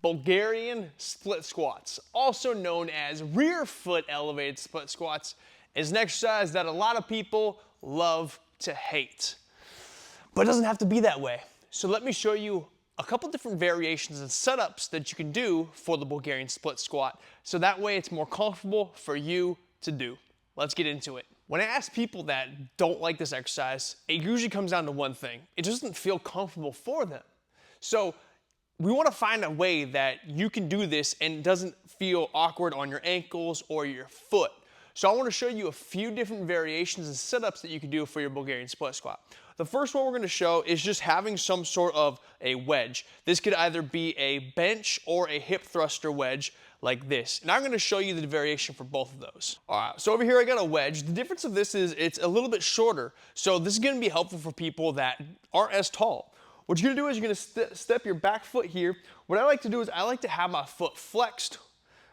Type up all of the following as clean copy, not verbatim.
Bulgarian split squats, also known as rear foot elevated split squats, is an exercise that a lot of people love to hate. But it doesn't have to be that way. So let me show you a couple different variations and setups that you can do for the Bulgarian split squat, so that way it's more comfortable for you to do. Let's get into it. When I ask people that don't like this exercise, it usually comes down to one thing. It doesn't feel comfortable for them. So we want to find a way that you can do this and it doesn't feel awkward on your ankles or your foot. So I want to show you a few different variations and setups that you can do for your Bulgarian split squat. The first one we're going to show is just having some sort of a wedge. This could either be a bench or a hip thruster wedge like this. And I'm going to show you the variation for both of those. All right, so over here I got a wedge. The difference of this is it's a little bit shorter. So this is going to be helpful for people that aren't as tall. What you're going to do is you're going to step your back foot here. What I like to do is I like to have my foot flexed.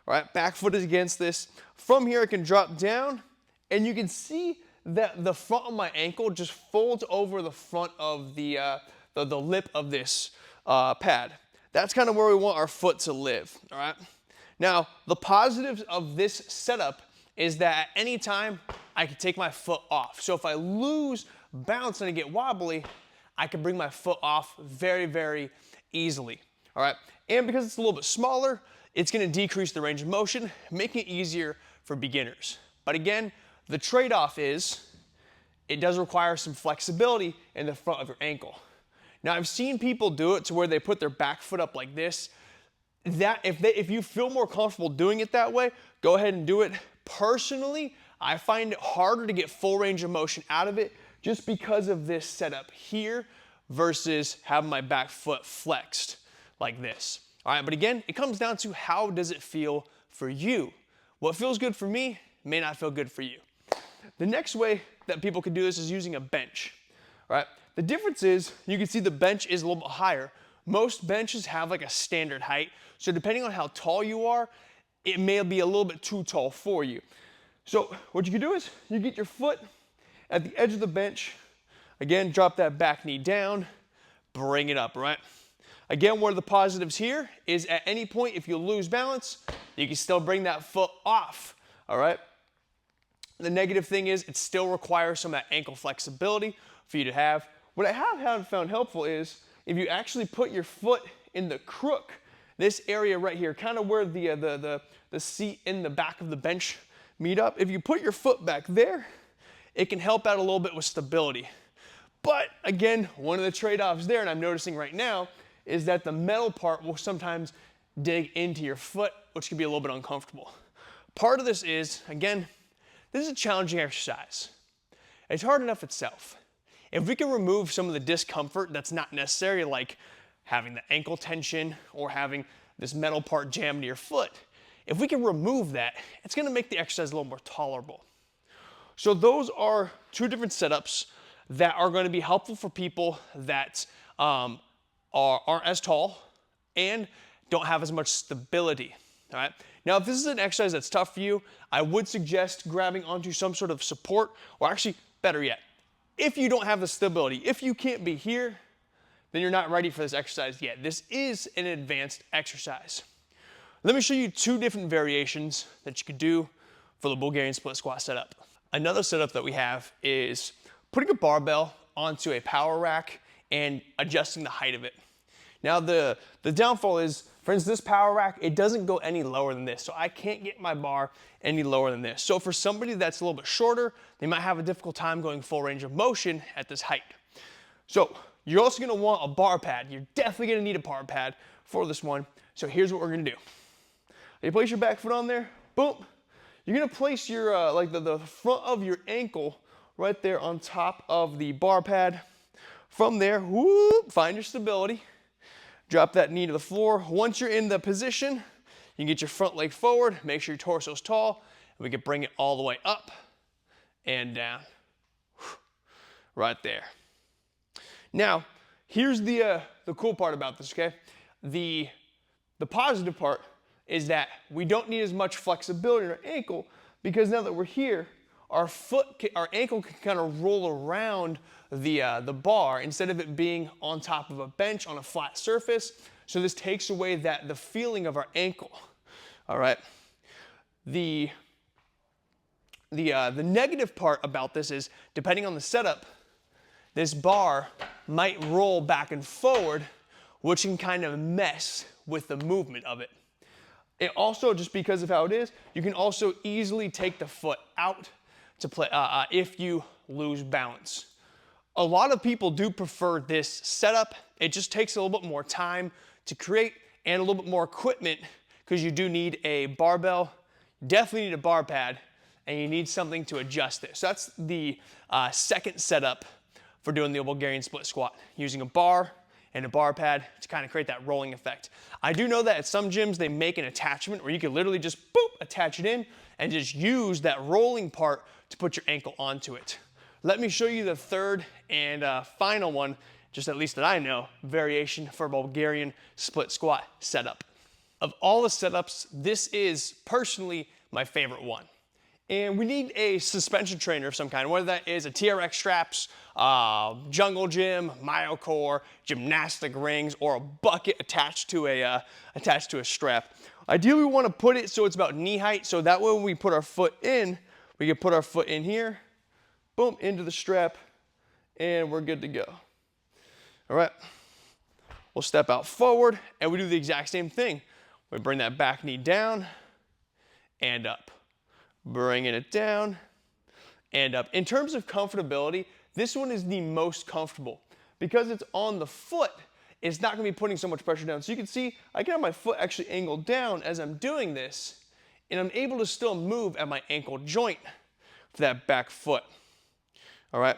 All right, back foot is against this. From here I can drop down and you can see that the front of my ankle just folds over the front of the lip of this pad. That's kind of where we want our foot to live, all right? Now, the positives of this setup is that at any time I can take my foot off. So if I lose balance and I get wobbly, I can bring my foot off very, very easily, all right? And because it's a little bit smaller, it's gonna decrease the range of motion, making it easier for beginners. But again, the trade-off is it does require some flexibility in the front of your ankle. Now, I've seen people do it to where they put their back foot up like this. That if you feel more comfortable doing it that way, go ahead and do it. Personally, I find it harder to get full range of motion out of it just because of this setup here versus having my back foot flexed like this. All right, but again, it comes down to how does it feel for you? What feels good for me may not feel good for you. The next way that people can do this is using a bench, right? The difference is you can see the bench is a little bit higher. Most benches have like a standard height. So depending on how tall you are, it may be a little bit too tall for you. So what you can do is you get your foot at the edge of the bench. Again, drop that back knee down, bring it up, right? Again, one of the positives here is at any point, if you lose balance, you can still bring that foot off, all right? The negative thing is it still requires some of that ankle flexibility for you to have. What I have found helpful is if you actually put your foot in the crook, this area right here, kind of where the seat and the back of the bench meet up, if you put your foot back there, it can help out a little bit with stability. But again, one of the trade-offs there, and I'm noticing right now, is that the metal part will sometimes dig into your foot, which can be a little bit uncomfortable. Part of this is, again, this is a challenging exercise. It's hard enough itself. If we can remove some of the discomfort that's not necessary, like having the ankle tension or having this metal part jammed to your foot, if we can remove that, it's gonna make the exercise a little more tolerable. So those are two different setups that are gonna be helpful for people that aren't as tall and don't have as much stability, all right? Now, if this is an exercise that's tough for you, I would suggest grabbing onto some sort of support, or actually, better yet, if you don't have the stability, if you can't be here, then you're not ready for this exercise yet. This is an advanced exercise. Let me show you two different variations that you could do for the Bulgarian split squat setup. Another setup that we have is putting a barbell onto a power rack and adjusting the height of it. Now, the downfall is, for instance, this power rack, it doesn't go any lower than this, so I can't get my bar any lower than this. So for somebody that's a little bit shorter, they might have a difficult time going full range of motion at this height. So you're also gonna want a bar pad. You're definitely gonna need a bar pad for this one. So here's what we're gonna do. You place your back foot on there, boom. You're gonna place your, the front of your ankle right there on top of the bar pad. From there, whoop, find your stability. Drop that knee to the floor. Once you're in the position, you can get your front leg forward, make sure your torso's tall, and we can bring it all the way up and down. Right there. Now, here's the cool part about this, okay? The positive part is that we don't need as much flexibility in our ankle because now that we're here, our ankle can kind of roll around the bar instead of it being on top of a bench on a flat surface. So this takes away the feeling of our ankle. All right. The negative part about this is, depending on the setup, this bar might roll back and forward, which can kind of mess with the movement of it. It also, just because of how it is, you can also easily take the foot out to play if you lose balance. A lot of people do prefer this setup. It just takes a little bit more time to create and a little bit more equipment, because you do need a barbell, definitely need a bar pad, and you need something to adjust it. So that's the second setup for doing the Bulgarian split squat, using a bar and a bar pad to kind of create that rolling effect. I do know that at some gyms they make an attachment where you can literally just boop, attach it in and just use that rolling part to put your ankle onto it. Let me show you the third and final one, just at least that I know, variation for Bulgarian split squat setup. Of all the setups, this is personally my favorite one. And we need a suspension trainer of some kind, whether that is a TRX straps, jungle gym, myocore, gymnastic rings, or a bucket attached to a strap. Ideally, we want to put it so it's about knee height, so that way when we put our foot in, we can put our foot in here, boom, into the strap, and we're good to go. All right, we'll step out forward, and we do the exact same thing. We bring that back knee down and up. Bringing it down and up. In terms of comfortability, this one is the most comfortable. Because it's on the foot, it's not going to be putting so much pressure down. So you can see I can have my foot actually angled down as I'm doing this, and I'm able to still move at my ankle joint for that back foot. All right.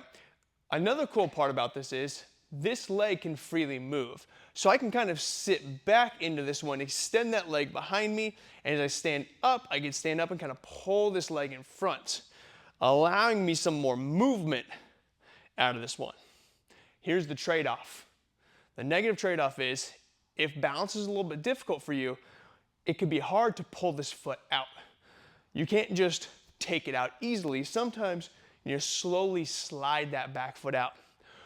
Another cool part about this is this leg can freely move. So I can kind of sit back into this one, extend that leg behind me, and as I stand up, I can stand up and kind of pull this leg in front, allowing me some more movement out of this one. Here's the trade-off. The negative trade-off is, if balance is a little bit difficult for you, it can be hard to pull this foot out. You can't just take it out easily. Sometimes you need to slowly slide that back foot out.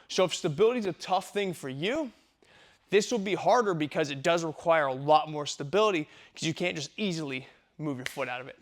So if stability is a tough thing for you, this will be harder because it does require a lot more stability, because you can't just easily move your foot out of it.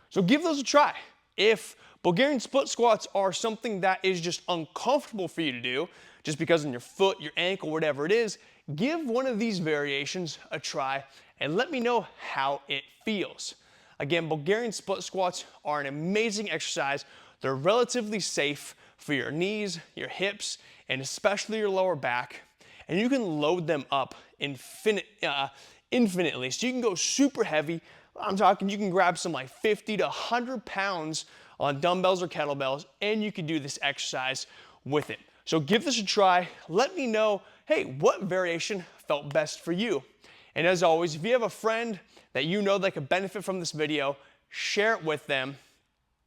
So give those a try. If Bulgarian split squats are something that is just uncomfortable for you to do, just because in your foot, your ankle, whatever it is, give one of these variations a try and let me know how it feels. Again, Bulgarian split squats are an amazing exercise. They're relatively safe for your knees, your hips, and especially your lower back. And you can load them up infinitely. So you can go super heavy. I'm talking you can grab some like 50 to 100 pounds on dumbbells or kettlebells, and you can do this exercise with it. So give this a try. Let me know, hey, what variation felt best for you? And as always, if you have a friend that you know that could benefit from this video, share it with them.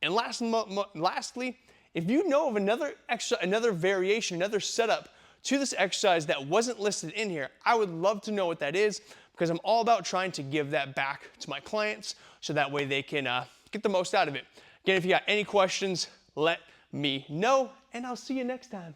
And lastly, if you know of another variation, another setup to this exercise that wasn't listed in here, I would love to know what that is, because I'm all about trying to give that back to my clients so that way they can get the most out of it. Again, if you got any questions, let me know, and I'll see you next time.